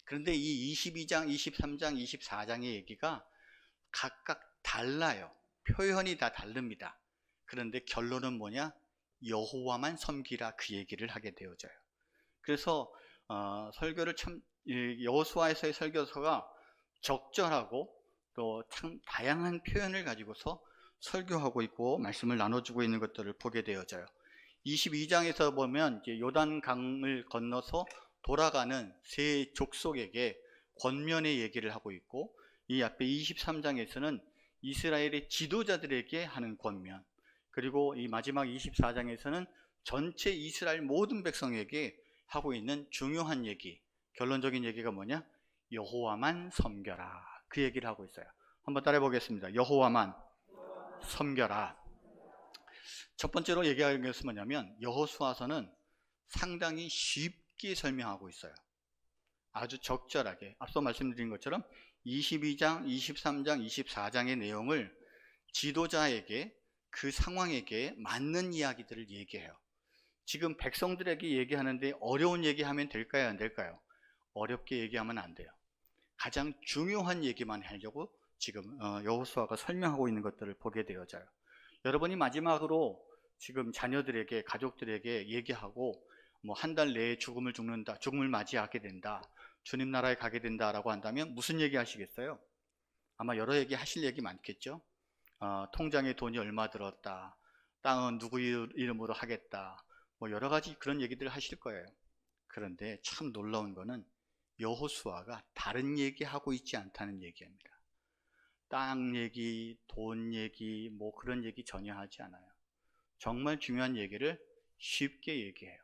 그런데 이 22장, 23장, 24장의 얘기가 각각 달라요. 표현이 다 다릅니다. 그런데 결론은 뭐냐? 여호와만 섬기라, 그 얘기를 하게 되어져요. 그래서 설교를 참, 여호수아에서의 설교서가 적절하고 또 참 다양한 표현을 가지고서 설교하고 있고 말씀을 나눠주고 있는 것들을 보게 되어져요. 22장에서 보면 이제 요단강을 건너서 돌아가는 세 족속에게 권면의 얘기를 하고 있고, 이 앞에 23장에서는 이스라엘의 지도자들에게 하는 권면, 그리고 이 마지막 24장에서는 전체 이스라엘 모든 백성에게 하고 있는 중요한 얘기, 결론적인 얘기가 뭐냐? 여호와만 섬겨라, 그 얘기를 하고 있어요. 한번 따라해 보겠습니다. 여호와만 섬겨라. 첫 번째로 얘기하는 것은 뭐냐면, 여호수아서는 상당히 쉽게 설명하고 있어요. 아주 적절하게. 앞서 말씀드린 것처럼 22장, 23장, 24장의 내용을 지도자에게, 그 상황에게 맞는 이야기들을 얘기해요. 지금 백성들에게 얘기하는데 어려운 얘기하면 될까요, 안 될까요? 어렵게 얘기하면 안 돼요. 가장 중요한 얘기만 하려고 지금 여호수아가 설명하고 있는 것들을 보게 되어져요. 여러분이 마지막으로 지금 자녀들에게, 가족들에게 얘기하고 뭐 한 달 내에 죽음을 맞이하게 된다, 주님 나라에 가게 된다라고 한다면 무슨 얘기 하시겠어요? 아마 여러 얘기 하실 얘기 많겠죠. 통장에 돈이 얼마 들었다, 땅은 누구 이름으로 하겠다, 뭐 여러 가지 그런 얘기들 하실 거예요. 그런데 참 놀라운 거는 여호수아가 다른 얘기하고 있지 않다는 얘기입니다. 땅 얘기, 돈 얘기, 뭐 그런 얘기 전혀 하지 않아요. 정말 중요한 얘기를 쉽게 얘기해요.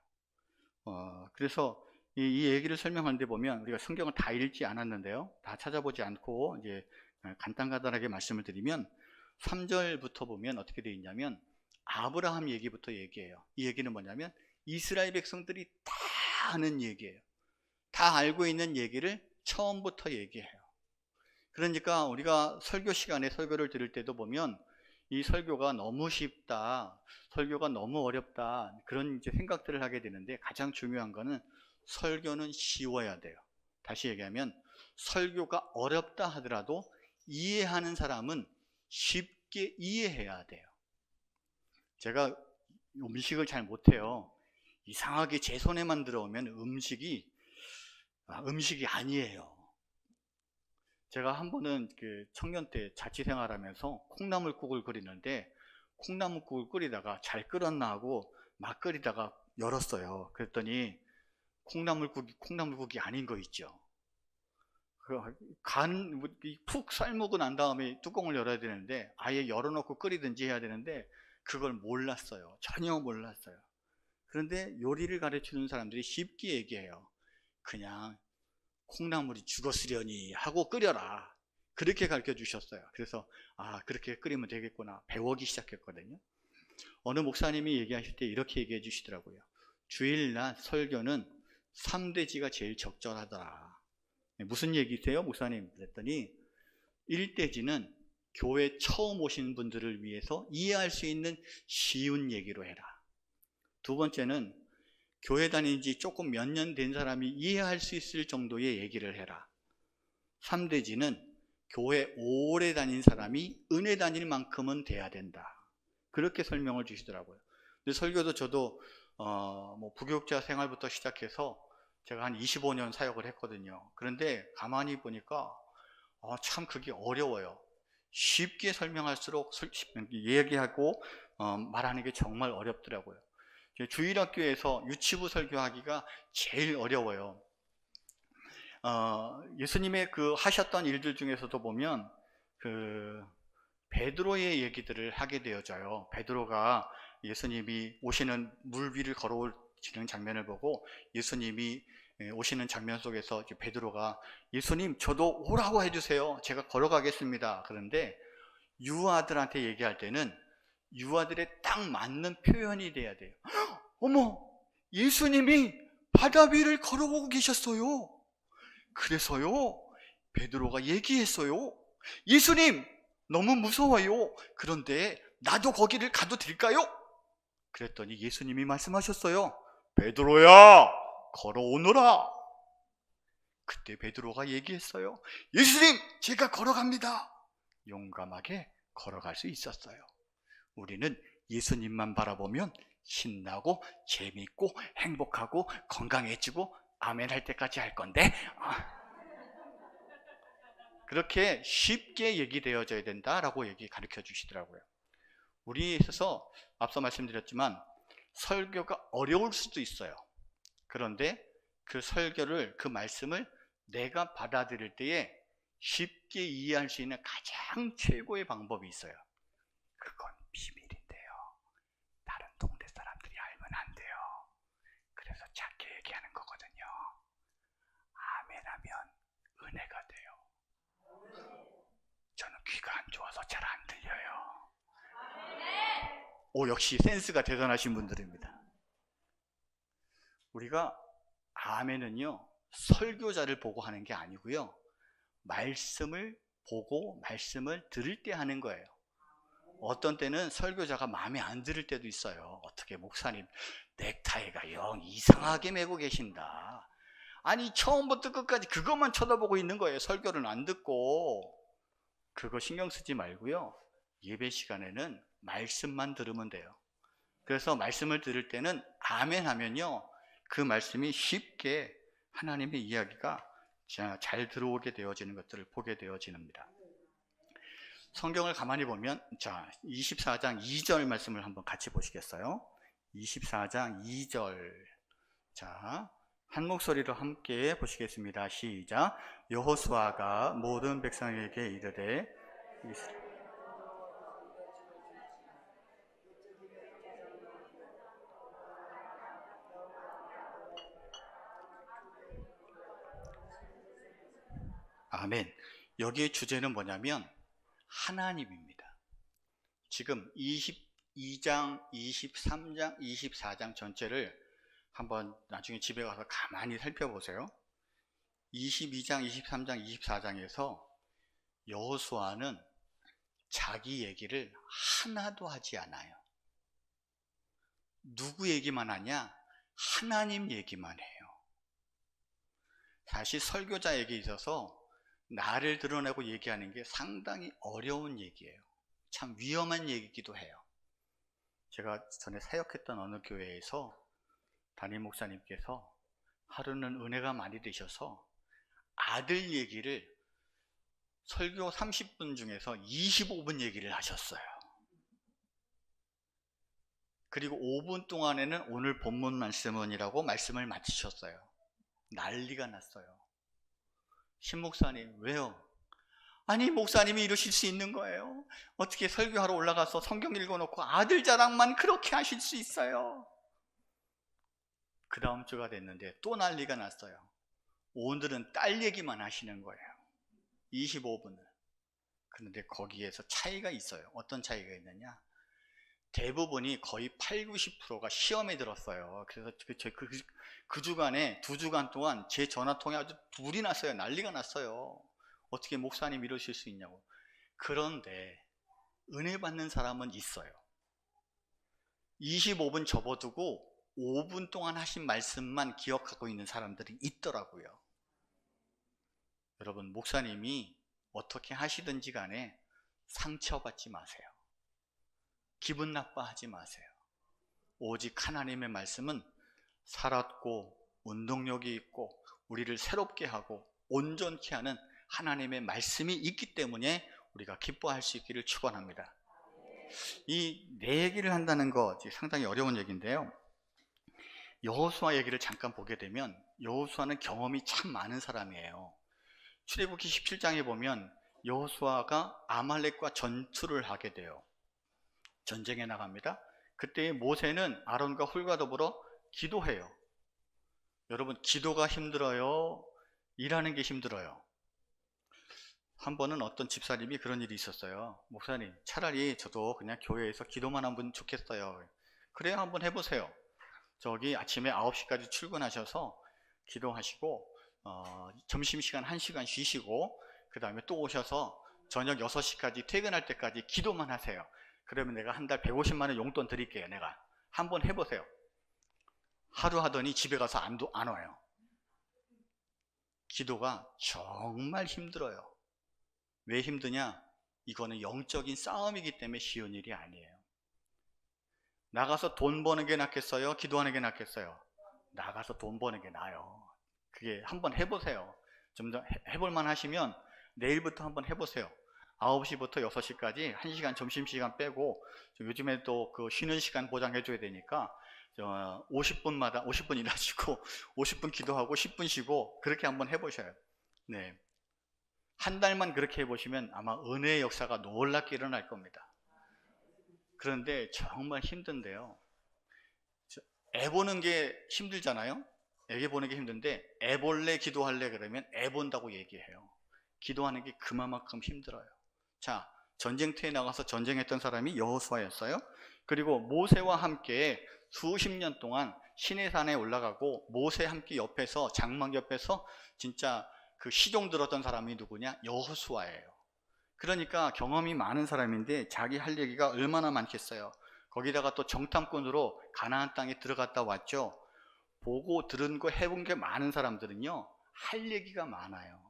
그래서 이 얘기를 설명하는데 보면, 우리가 성경을 다 읽지 않았는데요, 다 찾아보지 않고 이제 간단하게 말씀을 드리면 3절부터 보면 어떻게 되어 있냐면 아브라함 얘기부터 얘기해요. 이 얘기는 뭐냐면 이스라엘 백성들이 다 아는 얘기예요. 다 알고 있는 얘기를 처음부터 얘기해요. 그러니까 우리가 설교 시간에 설교를 들을 때도 보면 이 설교가 너무 쉽다, 설교가 너무 어렵다, 그런 이제 생각들을 하게 되는데, 가장 중요한 거는 설교는 쉬워야 돼요. 다시 얘기하면 설교가 어렵다 하더라도 이해하는 사람은 쉽게 이해해야 돼요. 제가 음식을 잘 못해요. 이상하게 제 손에만 들어오면 음식이 아니에요. 제가 한 번은 그 청년 때 자취생활하면서 콩나물국을 끓이는데, 콩나물국을 끓이다가 잘 끓었나 하고 막 끓이다가 열었어요. 그랬더니 콩나물국이 아닌 거 있죠. 푹 삶고 난 다음에 뚜껑을 열어야 되는데, 아예 열어놓고 끓이든지 해야 되는데 그걸 몰랐어요. 전혀 몰랐어요. 그런데 요리를 가르치는 사람들이 쉽게 얘기해요. 그냥 콩나물이 죽었으려니 하고 끓여라, 그렇게 가르쳐 주셨어요. 그래서 그렇게 끓이면 되겠구나, 배우기 시작했거든요. 어느 목사님이 얘기하실 때 이렇게 얘기해 주시더라고요. 주일날 설교는 3대지가 제일 적절하더라. 무슨 얘기세요, 목사님? 그랬더니 1대지는 교회 처음 오신 분들을 위해서 이해할 수 있는 쉬운 얘기로 해라. 두 번째는 교회 다닌 지 조금 몇 년 된 사람이 이해할 수 있을 정도의 얘기를 해라. 3대지는 교회 오래 다닌 사람이 은혜 다닐 만큼은 돼야 된다. 그렇게 설명을 주시더라고요. 근데 설교도 저도 부교육자 생활부터 시작해서 제가 한 25년 사역을 했거든요. 그런데 가만히 보니까 참 그게 어려워요. 쉽게 설명할수록 얘기하고 말하는 게 정말 어렵더라고요. 주일학교에서 유치부 설교하기가 제일 어려워요. 예수님의 그 하셨던 일들 중에서도 보면 그 베드로의 얘기들을 하게 되어져요. 베드로가 예수님이 오시는 물 위를 걸어오시는 장면을 보고, 예수님이 오시는 장면 속에서 베드로가 예수님, 저도 오라고 해주세요, 제가 걸어가겠습니다. 그런데 유아들한테 얘기할 때는 유아들의 딱 맞는 표현이 돼야 돼요. 어머, 예수님이 바다 위를 걸어오고 계셨어요. 그래서요, 베드로가 얘기했어요. 예수님, 너무 무서워요. 그런데 나도 거기를 가도 될까요? 그랬더니 예수님이 말씀하셨어요. 베드로야, 걸어오너라. 그때 베드로가 얘기했어요. 예수님, 제가 걸어갑니다. 용감하게 걸어갈 수 있었어요. 우리는 예수님만 바라보면 신나고 재밌고 행복하고 건강해지고 아멘 할 때까지 할 건데 그렇게 쉽게 얘기되어져야 된다라고 가르쳐 주시더라고요. 우리에 있어서 앞서 말씀드렸지만 설교가 어려울 수도 있어요. 그런데 그 설교를, 그 말씀을 내가 받아들일 때에 쉽게 이해할 수 있는 가장 최고의 방법이 있어요. 그건 비밀인데요. 다른 동네 사람들이 알면 안 돼요. 그래서 작게 얘기하는 거거든요. 아멘하면 은혜가 돼요. 저는 귀가 안 좋아서 잘 안 들려요. 오, 역시 센스가 대단하신 분들입니다. 우리가 아멘은요, 설교자를 보고 하는 게 아니고요, 말씀을 보고 말씀을 들을 때 하는 거예요. 어떤 때는 설교자가 마음에 안 들을 때도 있어요. 어떻게 목사님 넥타이가 영 이상하게 메고 계신다. 아니 처음부터 끝까지 그것만 쳐다보고 있는 거예요. 설교를 안 듣고. 그거 신경 쓰지 말고요, 예배 시간에는 말씀만 들으면 돼요. 그래서 말씀을 들을 때는 아멘 하면요, 그 말씀이 쉽게 하나님의 이야기가 잘 들어오게 되어지는 것들을 보게 되어집니다. 성경을 가만히 보면, 자, 24장 2절 말씀을 한번 같이 보시겠어요? 24장 2절. 자, 한 목소리로 함께 보시겠습니다. 시작. 여호수아가 모든 백성에게 이르되 아멘. 여기의 주제는 뭐냐면 하나님입니다. 지금 22장, 23장, 24장 전체를 한번 나중에 집에 가서 가만히 살펴보세요. 22장, 23장, 24장에서 여호수아는 자기 얘기를 하나도 하지 않아요. 누구 얘기만 하냐? 하나님 얘기만 해요. 사실 설교자에게 있어서 나를 드러내고 얘기하는 게 상당히 어려운 얘기예요. 참 위험한 얘기이기도 해요. 제가 전에 사역했던 어느 교회에서 담임 목사님께서 하루는 은혜가 많이 되셔서 아들 얘기를 설교 30분 중에서 25분 얘기를 하셨어요. 그리고 5분 동안에는 오늘 본문 말씀은이라고 말씀을 마치셨어요. 난리가 났어요. 신목사님, 왜요? 아니, 목사님이 이러실 수 있는 거예요? 어떻게 설교하러 올라가서 성경 읽어놓고 아들 자랑만 그렇게 하실 수 있어요? 그 다음 주가 됐는데 또 난리가 났어요. 오늘은 딸 얘기만 하시는 거예요. 25분을. 그런데 거기에서 차이가 있어요. 어떤 차이가 있느냐? 대부분이 거의 8, 90%가 시험에 들었어요. 그래서 그 주간에 2주간 동안 제 전화통에 아주 불이 났어요. 난리가 났어요. 어떻게 목사님 이러실 수 있냐고. 그런데 은혜 받는 사람은 있어요. 25분 접어두고 5분 동안 하신 말씀만 기억하고 있는 사람들이 있더라고요. 여러분, 목사님이 어떻게 하시든지 간에 상처받지 마세요. 기분 나빠하지 마세요. 오직 하나님의 말씀은 살았고 운동력이 있고 우리를 새롭게 하고 온전케 하는 하나님의 말씀이 있기 때문에 우리가 기뻐할 수 있기를 축원합니다. 이 내 얘기를 한다는 거 상당히 어려운 얘기인데요. 여호수아 얘기를 잠깐 보게 되면 여호수아는 경험이 참 많은 사람이에요. 출애굽기 17장에 보면 여호수아가 아말렉과 전투를 하게 돼요. 전쟁에 나갑니다. 그때 모세는 아론과 훌과 더불어 기도해요. 여러분, 기도가 힘들어요? 일하는 게 힘들어요? 한 번은 어떤 집사님이 그런 일이 있었어요. 목사님, 차라리 저도 그냥 교회에서 기도만 하면 좋겠어요. 그래요, 한번 해보세요. 저기 아침에 9시까지 출근하셔서 기도하시고 점심시간 1시간 쉬시고 그 다음에 또 오셔서 저녁 6시까지 퇴근할 때까지 기도만 하세요. 그러면 내가 한 달 150만 원 용돈 드릴게요. 내가 한번 해보세요. 하루 하더니 집에 가서 안 와요. 기도가 정말 힘들어요. 왜 힘드냐? 이거는 영적인 싸움이기 때문에 쉬운 일이 아니에요. 나가서 돈 버는 게 낫겠어요? 기도하는 게 낫겠어요? 나가서 돈 버는 게 나아요. 그게 한번 해보세요. 좀 더 해볼만 하시면 내일부터 한번 해보세요. 9시부터 6시까지 1시간 점심시간 빼고, 요즘에 또 그 쉬는 시간 보장해줘야 되니까 50분마다 50분 일하시고 50분 기도하고 10분 쉬고 그렇게 한번 해보셔요. 네. 한 달만 그렇게 해보시면 아마 은혜의 역사가 놀랍게 일어날 겁니다. 그런데 정말 힘든데요. 애 보는 게 힘들잖아요. 애기 보는 게 힘든데 애 볼래 기도할래 그러면 애 본다고 얘기해요. 기도하는 게 그만큼 힘들어요. 자, 전쟁터에 나가서 전쟁했던 사람이 여호수아였어요. 그리고 모세와 함께 수십 년 동안 시내산에 올라가고 모세 함께 옆에서 장막 옆에서 진짜 그 시종 들었던 사람이 누구냐? 여호수아예요. 그러니까 경험이 많은 사람인데 자기 할 얘기가 얼마나 많겠어요. 거기다가 또 정탐꾼으로 가나안 땅에 들어갔다 왔죠. 보고 들은 거 해본 게 많은 사람들은요, 할 얘기가 많아요.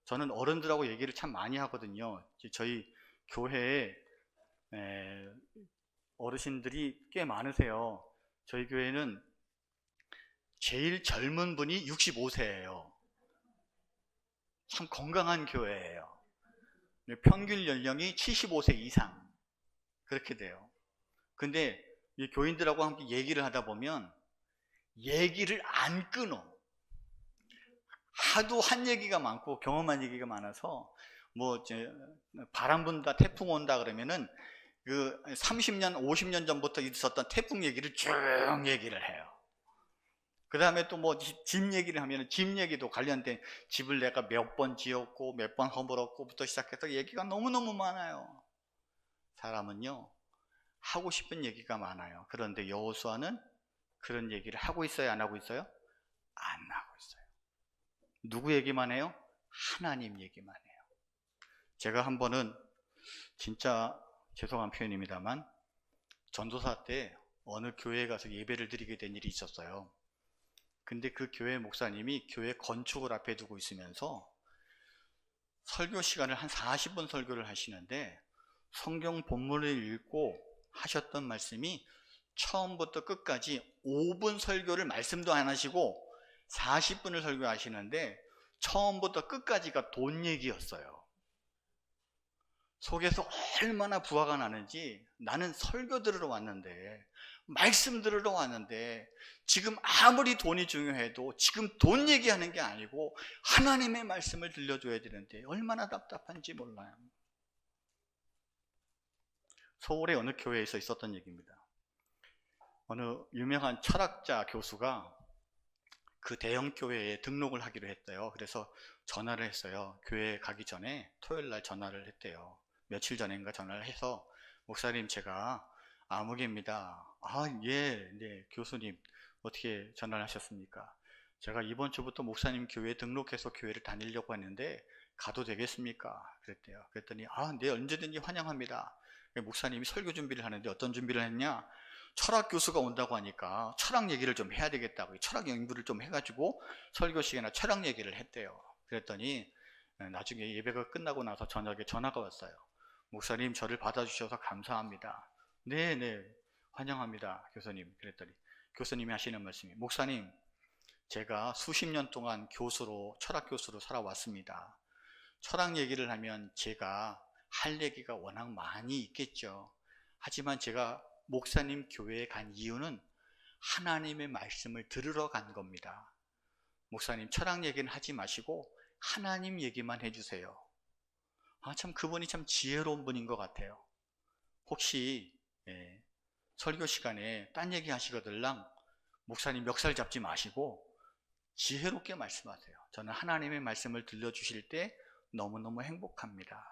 저는 어른들하고 얘기를 참 많이 하거든요. 저희 교회에 어르신들이 꽤 많으세요. 저희 교회는 제일 젊은 분이 65세예요. 참 건강한 교회예요. 평균 연령이 75세 이상 그렇게 돼요. 근데 이 교인들하고 함께 얘기를 하다 보면 얘기를 안 끊어. 하도 한 얘기가 많고 경험한 얘기가 많아서 뭐 바람 분다 태풍 온다 그러면은 그 30년 50년 전부터 있었던 태풍 얘기를 쭉 얘기를 해요. 그 다음에 또 뭐 집 얘기를 하면 집 얘기도 관련된 집을 내가 몇 번 지었고 몇 번 허물었고부터 시작해서 얘기가 너무너무 많아요. 사람은요 하고 싶은 얘기가 많아요. 그런데 여호수아는 그런 얘기를 하고 있어요? 안 하고 있어요? 안 하고 있어요. 누구 얘기만 해요? 하나님 얘기만 해요. 제가 한 번은 진짜 죄송한 표현입니다만 전도사 때 어느 교회에 가서 예배를 드리게 된 일이 있었어요. 근데 그 교회 목사님이 교회 건축을 앞에 두고 있으면서 설교 시간을 한 40분 설교를 하시는데 성경 본문을 읽고 하셨던 말씀이 처음부터 끝까지 5분 설교를 말씀도 안 하시고 40분을 설교하시는데 처음부터 끝까지가 돈 얘기였어요. 속에서 얼마나 부화가 나는지, 나는 설교 들으러 왔는데 말씀 들으러 왔는데 지금 아무리 돈이 중요해도 지금 돈 얘기하는 게 아니고 하나님의 말씀을 들려줘야 되는데 얼마나 답답한지 몰라요. 서울의 어느 교회에서 있었던 얘기입니다. 어느 유명한 철학자 교수가 그 대형 교회에 등록을 하기로 했대요. 그래서 전화를 했어요. 교회에 가기 전에 토요일 날 전화를 했대요. 며칠 전인가 전화를 해서 목사님 제가 아무개입니다. 아, 예, 네, 교수님 어떻게 전화를 하셨습니까? 제가 이번 주부터 목사님 교회에 등록해서 교회를 다니려고 하는데 가도 되겠습니까? 그랬대요. 그랬더니 아, 네, 언제든지 환영합니다. 목사님이 설교 준비를 하는데 어떤 준비를 했냐? 철학 교수가 온다고 하니까 철학 얘기를 좀 해야 되겠다고 철학 연구를 좀 해가지고 설교 시간에 철학 얘기를 했대요. 그랬더니 나중에 예배가 끝나고 나서 저녁에 전화가 왔어요. 목사님 저를 받아주셔서 감사합니다. 네네 환영합니다 교수님. 그랬더니 교수님이 하시는 말씀이 목사님 제가 수십 년 동안 교수로 철학 교수로 살아왔습니다. 철학 얘기를 하면 제가 할 얘기가 워낙 많이 있겠죠. 하지만 제가 목사님 교회에 간 이유는 하나님의 말씀을 들으러 간 겁니다. 목사님 철학 얘기는 하지 마시고 하나님 얘기만 해주세요. 아, 참 그분이 참 지혜로운 분인 것 같아요. 혹시 설교 시간에 딴 얘기 하시거들랑 목사님 멱살 잡지 마시고 지혜롭게 말씀하세요. 저는 하나님의 말씀을 들려주실 때 너무너무 행복합니다.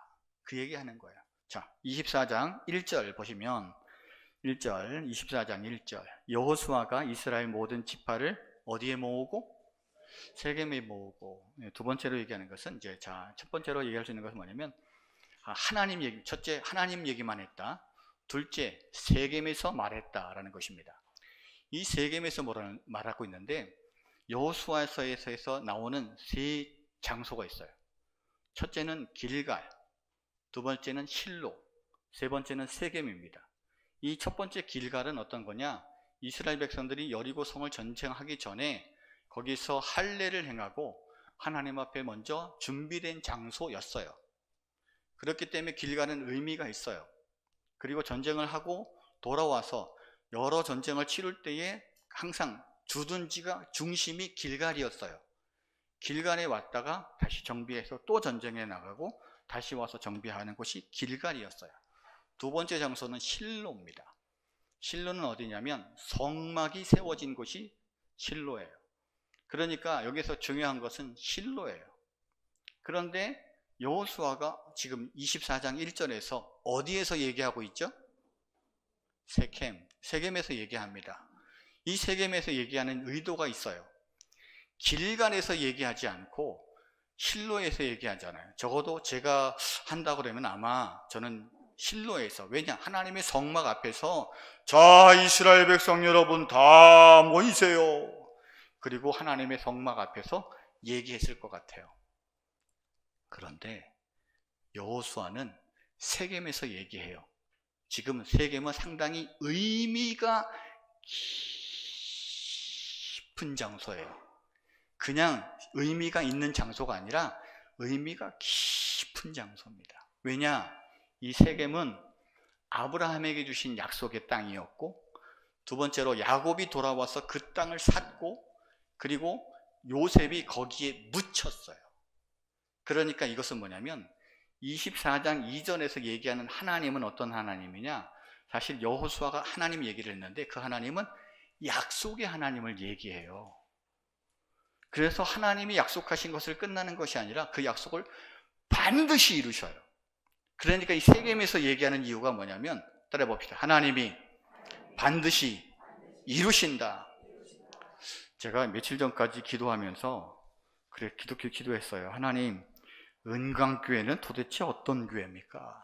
그 얘기하는 거예요. 자, 24장 1절 보시면 1절, 24장 1절 여호수아가 이스라엘 모든 지파를 어디에 모으고? 세겜에 모으고. 두 번째로 얘기하는 것은 이제 첫 번째로 얘기할 수 있는 것은 뭐냐면 하나님 얘기, 첫째 하나님 얘기만 했다. 둘째 세겜에서 말했다라는 것입니다. 이 세겜에서 말하고 있는데 여호수아서에서 나오는 세 장소가 있어요. 첫째는 길갈, 두 번째는 실로, 세 번째는 세겜입니다. 이 첫 번째 길갈은 어떤 거냐? 이스라엘 백성들이 여리고 성을 전쟁하기 전에 거기서 할례를 행하고 하나님 앞에 먼저 준비된 장소였어요. 그렇기 때문에 길갈은 의미가 있어요. 그리고 전쟁을 하고 돌아와서 여러 전쟁을 치룰 때에 항상 주둔지가 중심이 길갈이었어요. 길갈에 왔다가 다시 정비해서 또 전쟁에 나가고 다시 와서 정비하는 곳이 길갈이었어요. 두 번째 장소는 실로입니다. 실로는 어디냐면 성막이 세워진 곳이 실로예요. 그러니까 여기서 중요한 것은 실로예요. 그런데 여호수아가 지금 24장 1절에서 어디에서 얘기하고 있죠? 세겜에서 얘기합니다. 이 세겜에서 얘기하는 의도가 있어요. 길갈에서 얘기하지 않고 실로에서 얘기하잖아요. 적어도 제가 한다 그러면 아마 저는 실로에서, 왜냐? 하나님의 성막 앞에서 자, 이스라엘 백성 여러분 다 모이세요. 그리고 하나님의 성막 앞에서 얘기했을 것 같아요. 그런데 여호수아는 세겜에서 얘기해요. 지금 세겜은 상당히 의미가 깊은 장소예요. 그냥 의미가 있는 장소가 아니라 의미가 깊은 장소입니다. 왜냐? 이 세겜은 아브라함에게 주신 약속의 땅이었고, 두 번째로 야곱이 돌아와서 그 땅을 샀고, 그리고 요셉이 거기에 묻혔어요. 그러니까 이것은 뭐냐면 24장 이전에서 얘기하는 하나님은 어떤 하나님이냐? 사실 여호수아가 하나님 얘기를 했는데 그 하나님은 약속의 하나님을 얘기해요. 그래서 하나님이 약속하신 것을 끝나는 것이 아니라 그 약속을 반드시 이루셔요. 그러니까 이 세겜에서 얘기하는 이유가 뭐냐면, 따라해 봅시다. 하나님이 반드시 이루신다. 제가 며칠 전까지 기도하면서 기도했어요. 하나님, 은광교회는 도대체 어떤 교회입니까?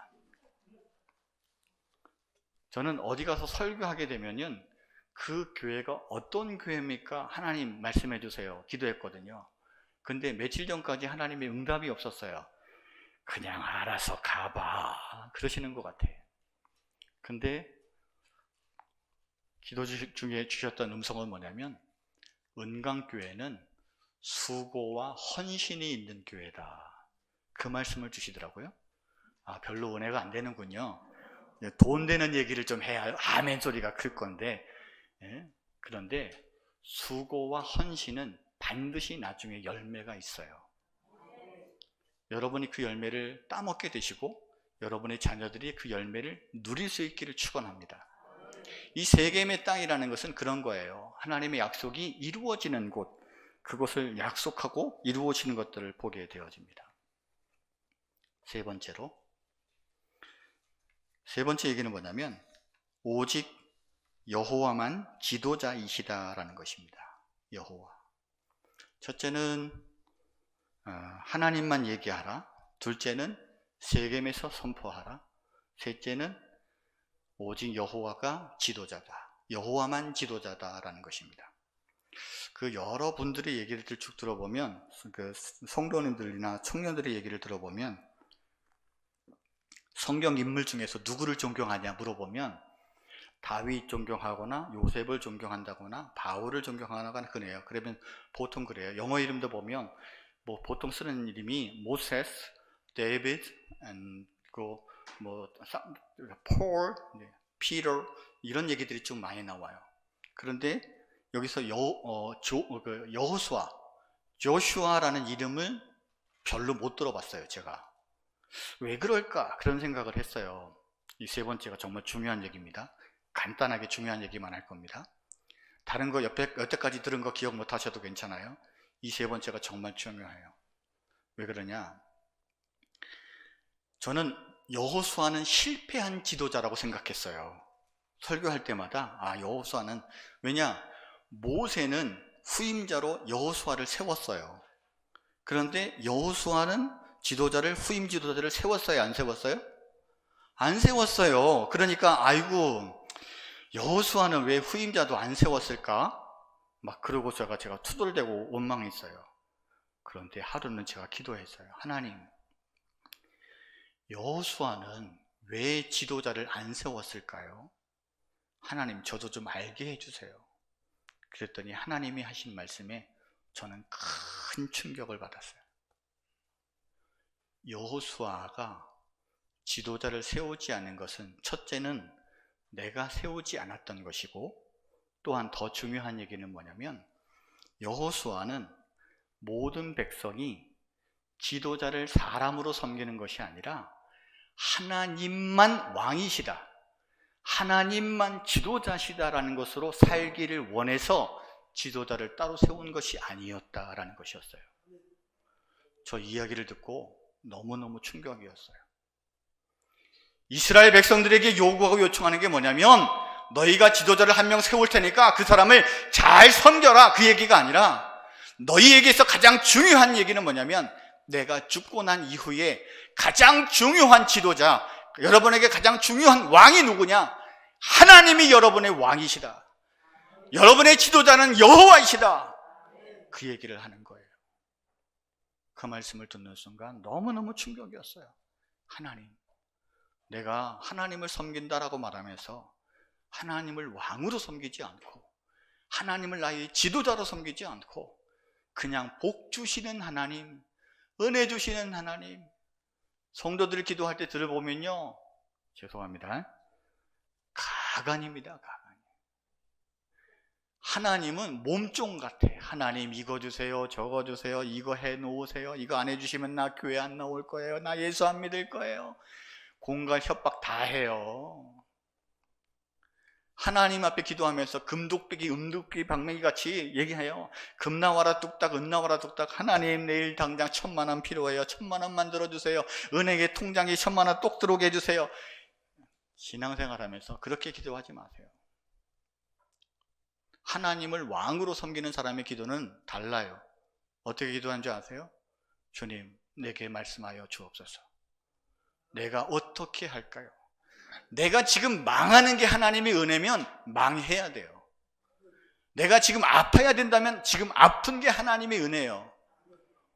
저는 어디 가서 설교하게 되면은 그 교회가 어떤 교회입니까? 하나님 말씀해 주세요. 기도했거든요. 근데 며칠 전까지 하나님의 응답이 없었어요. 그냥 알아서 가봐 그러시는 것 같아요. 근데 기도 중에 주셨던 음성은 뭐냐면, 은광교회는 수고와 헌신이 있는 교회다, 그 말씀을 주시더라고요. 아, 별로 은혜가 안 되는군요. 돈 되는 얘기를 좀 해야 아멘 소리가 클 건데, 그런데 수고와 헌신은 반드시 나중에 열매가 있어요. 여러분이 그 열매를 따먹게 되시고 여러분의 자녀들이 그 열매를 누릴 수 있기를 축원합니다. 이 세겜의 땅이라는 것은 그런 거예요. 하나님의 약속이 이루어지는 곳, 그것을 약속하고 이루어지는 것들을 보게 되어집니다. 세 번째 얘기는 뭐냐면, 오직 여호와만 지도자이시다라는 것입니다. 여호와. 첫째는 하나님만 얘기하라. 둘째는 세겜에서 선포하라. 셋째는 오직 여호와가 지도자다, 여호와만 지도자다라는 것입니다. 그 여러분들의 얘기를 쭉 들어보면, 그 성도님들이나 청년들의 얘기를 들어보면, 성경 인물 중에서 누구를 존경하냐 물어보면 다윗 존경하거나 요셉을 존경한다거나 바울을 존경하거나 그래요. 그러면 보통 그래요. 영어 이름도 보면 뭐 보통 쓰는 이름이 모세스, 데이비드, 폴, 피터, 이런 얘기들이 좀 많이 나와요. 그런데 여기서 여호수아, 조슈아라는 이름을 별로 못 들어봤어요. 제가 왜 그럴까 그런 생각을 했어요. 이 세 번째가 정말 중요한 얘기입니다. 간단하게 중요한 얘기만 할 겁니다. 다른 거 여태까지 들은 거 기억 못 하셔도 괜찮아요. 이 세 번째가 정말 중요해요. 왜 그러냐? 저는 여호수아는 실패한 지도자라고 생각했어요. 설교할 때마다 여호수아는, 왜냐? 모세는 후임자로 여호수아를 세웠어요. 그런데 여호수아는 후임 지도자를 세웠어요, 안 세웠어요? 안 세웠어요. 그러니까 아이고, 여호수아는 왜 후임자도 안 세웠을까? 막 그러고서가 제가 투덜대고 원망했어요. 그런데 하루는 제가 기도했어요. 하나님, 여호수아는 왜 지도자를 안 세웠을까요? 하나님, 저도 좀 알게 해주세요. 그랬더니 하나님이 하신 말씀에 저는 큰 충격을 받았어요. 여호수아가 지도자를 세우지 않은 것은 첫째는 내가 세우지 않았던 것이고, 또한 더 중요한 얘기는 뭐냐면 여호수아는 모든 백성이 지도자를 사람으로 섬기는 것이 아니라 하나님만 왕이시다, 하나님만 지도자시다라는 것으로 살기를 원해서 지도자를 따로 세운 것이 아니었다라는 것이었어요. 저 이야기를 듣고 너무너무 충격이었어요. 이스라엘 백성들에게 요구하고 요청하는 게 뭐냐면 너희가 지도자를 한 명 세울 테니까 그 사람을 잘 섬겨라, 그 얘기가 아니라 너희에게서 가장 중요한 얘기는 뭐냐면 내가 죽고 난 이후에 가장 중요한 지도자, 여러분에게 가장 중요한 왕이 누구냐? 하나님이 여러분의 왕이시다. 여러분의 지도자는 여호와이시다. 그 얘기를 하는 거예요. 그 말씀을 듣는 순간 너무너무 충격이었어요. 하나님, 내가 하나님을 섬긴다라고 말하면서 하나님을 왕으로 섬기지 않고 하나님을 나의 지도자로 섬기지 않고 그냥 복 주시는 하나님, 은혜 주시는 하나님. 성도들 기도할 때 들어보면요, 죄송합니다, 가관입니다. 가관. 하나님은 몸종 같아. 하나님 이거 주세요, 저거 주세요, 이거 해놓으세요, 이거 안 해주시면 나 교회 안 나올 거예요, 나 예수 안 믿을 거예요. 공갈 협박 다 해요. 하나님 앞에 기도하면서 금독배기, 음독배기, 방맹이 같이 얘기해요. 금 나와라 뚝딱, 은 나와라 뚝딱. 하나님 내일 당장 1,000만 원 필요해요. 1,000만 원 만들어주세요. 은행에 통장에 1,000만 원 똑 들어오게 해주세요. 신앙생활하면서 그렇게 기도하지 마세요. 하나님을 왕으로 섬기는 사람의 기도는 달라요. 어떻게 기도하는 줄 아세요? 주님, 내게 말씀하여 주옵소서. 내가 어떻게 할까요? 내가 지금 망하는 게 하나님의 은혜면 망해야 돼요. 내가 지금 아파야 된다면 지금 아픈 게 하나님의 은혜예요.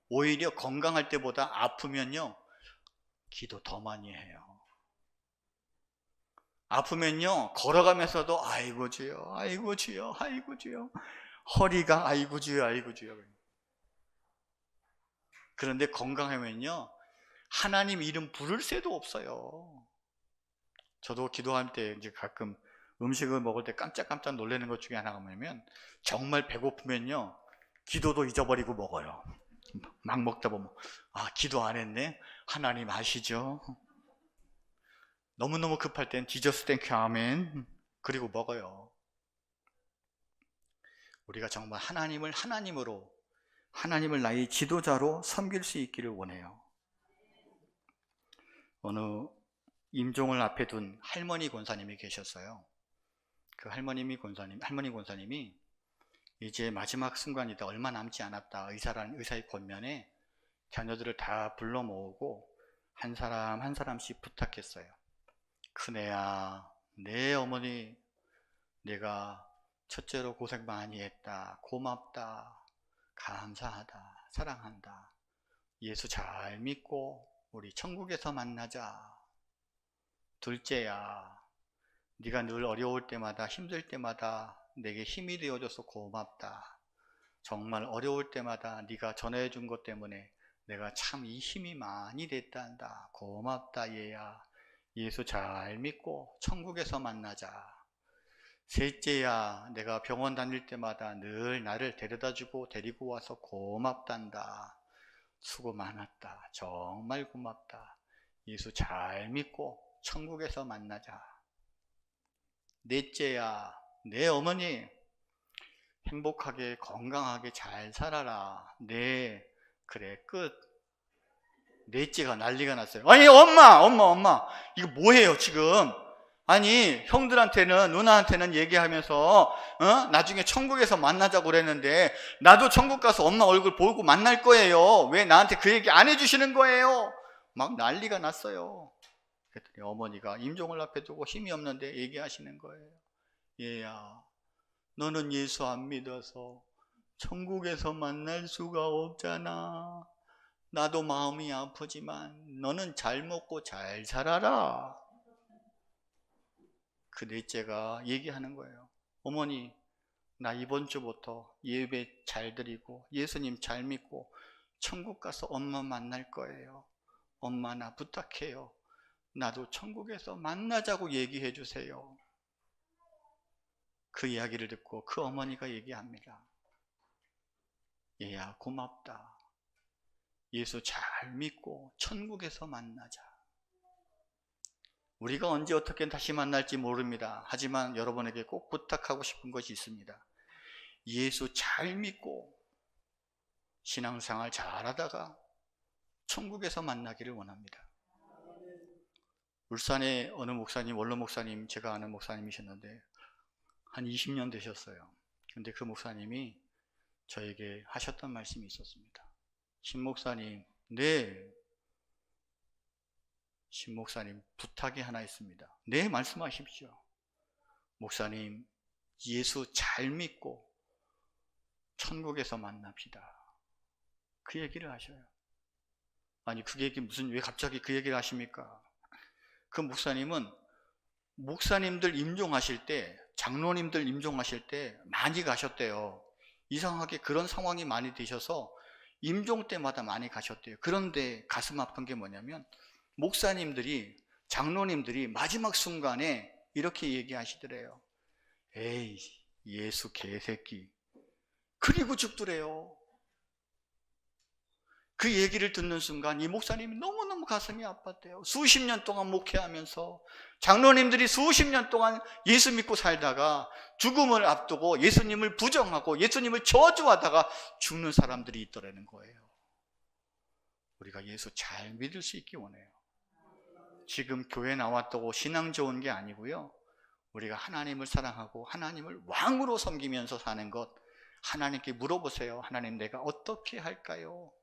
오히려 건강할 때보다 아프면요, 기도 더 많이 해요. 아프면요, 걸어가면서도 아이고 주여, 아이고 주여, 아이고 주여. 허리가 아이고 주여, 아이고 주여. 그런데 건강하면요, 하나님 이름 부를 새도 없어요. 저도 기도할 때 이제 가끔 음식을 먹을 때 깜짝깜짝 놀라는 것 중에 하나가 뭐냐면 정말 배고프면요, 기도도 잊어버리고 먹어요. 막 먹다 보면 아, 기도 안 했네? 하나님 아시죠? 너무너무 급할 땐 지저스 땡큐 아멘 그리고 먹어요. 우리가 정말 하나님을 하나님으로, 하나님을 나의 지도자로 섬길 수 있기를 원해요. 어느 임종을 앞에 둔 할머니 권사님이 계셨어요. 그 할머니 권사님이 이제 마지막 순간이다, 얼마 남지 않았다, 의사의 권면에 자녀들을 다 불러 모으고 한 사람 한 사람씩 부탁했어요. 큰애야, 내 어머니 내가 첫째로 고생 많이 했다, 고맙다, 감사하다, 사랑한다, 예수 잘 믿고 우리 천국에서 만나자. 둘째야, 네가 늘 어려울 때마다 힘들 때마다 내게 힘이 되어줘서 고맙다. 정말 어려울 때마다 네가 전해준 것 때문에 내가 참 이 힘이 많이 됐단다. 고맙다 얘야. 예수 잘 믿고 천국에서 만나자. 셋째야, 내가 병원 다닐 때마다 늘 나를 데려다주고 데리고 와서 고맙단다. 수고 많았다. 정말 고맙다. 예수 잘 믿고 천국에서 만나자. 넷째야, 내 어머니 행복하게 건강하게 잘 살아라. 네, 그래, 끝. 넷째가 난리가 났어요. 아니 엄마 이거 뭐예요 지금? 아니 형들한테는, 누나한테는 얘기하면서 나중에 천국에서 만나자고 그랬는데 나도 천국 가서 엄마 얼굴 보고 만날 거예요. 왜 나한테 그 얘기 안 해주시는 거예요? 막 난리가 났어요. 그랬더니 어머니가 임종을 앞에 두고 힘이 없는데 얘기하시는 거예요. 얘야, 너는 예수 안 믿어서 천국에서 만날 수가 없잖아. 나도 마음이 아프지만 너는 잘 먹고 잘 살아라. 그 넷째가 얘기하는 거예요. 어머니, 나 이번 주부터 예배 잘 드리고 예수님 잘 믿고 천국 가서 엄마 만날 거예요. 엄마 나 부탁해요. 나도 천국에서 만나자고 얘기해 주세요. 그 이야기를 듣고 그 어머니가 얘기합니다. 얘야 고맙다. 예수 잘 믿고 천국에서 만나자. 우리가 언제 어떻게 다시 만날지 모릅니다. 하지만 여러분에게 꼭 부탁하고 싶은 것이 있습니다. 예수 잘 믿고 신앙생활 잘하다가 천국에서 만나기를 원합니다. 울산에 어느 목사님, 원로 목사님, 제가 아는 목사님이셨는데 한 20년 되셨어요. 근데 그 목사님이 저에게 하셨던 말씀이 있었습니다. 신 목사님, 네, 신 목사님 부탁이 하나 있습니다. 네, 말씀하십시오. 목사님, 예수 잘 믿고 천국에서 만납시다. 그 얘기를 하셔요. 아니, 그 얘기 왜 갑자기 그 얘기를 하십니까? 그 목사님은 목사님들 임종하실 때, 장로님들 임종하실 때 많이 가셨대요. 이상하게 그런 상황이 많이 되셔서 임종 때마다 많이 가셨대요. 그런데 가슴 아픈 게 뭐냐면 목사님들이, 장로님들이 마지막 순간에 이렇게 얘기하시더래요. 에이, 예수 개새끼. 그리고 죽더래요. 그 얘기를 듣는 순간 이 목사님이 너무너무 가슴이 아팠대요. 수십 년 동안 목회하면서 장로님들이 수십 년 동안 예수 믿고 살다가 죽음을 앞두고 예수님을 부정하고 예수님을 저주하다가 죽는 사람들이 있더라는 거예요. 우리가 예수 잘 믿을 수 있기 원해요. 지금 교회 나왔다고 신앙 좋은 게 아니고요. 우리가 하나님을 사랑하고 하나님을 왕으로 섬기면서 사는 것, 하나님께 물어보세요. 하나님, 내가 어떻게 할까요?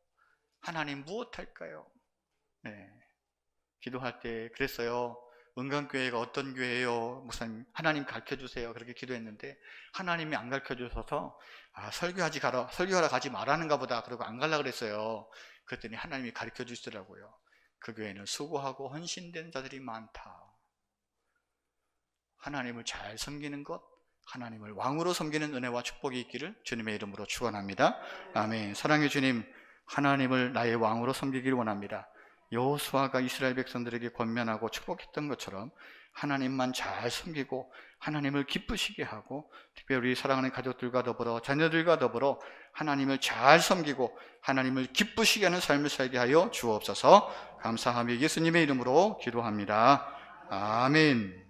하나님 무엇 할까요? 네, 기도할 때 그랬어요. 은강교회가 어떤 교회예요? 목사님, 하나님 가르쳐주세요. 그렇게 기도했는데 하나님이 안 가르쳐주셔서 설교하러 가지 말라는가 보다. 그러고 안 가려고 그랬어요. 그랬더니 하나님이 가르쳐주시더라고요. 그 교회는 수고하고 헌신된 자들이 많다. 하나님을 잘 섬기는 것, 하나님을 왕으로 섬기는 은혜와 축복이 있기를 주님의 이름으로 축원합니다. 아멘. 사랑의 주님, 하나님을 나의 왕으로 섬기기를 원합니다. 여호수아가 이스라엘 백성들에게 권면하고 축복했던 것처럼 하나님만 잘 섬기고 하나님을 기쁘시게 하고, 특별히 우리 사랑하는 가족들과 더불어 자녀들과 더불어 하나님을 잘 섬기고 하나님을 기쁘시게 하는 삶을 살게 하여 주옵소서. 감사하며 예수님의 이름으로 기도합니다. 아멘.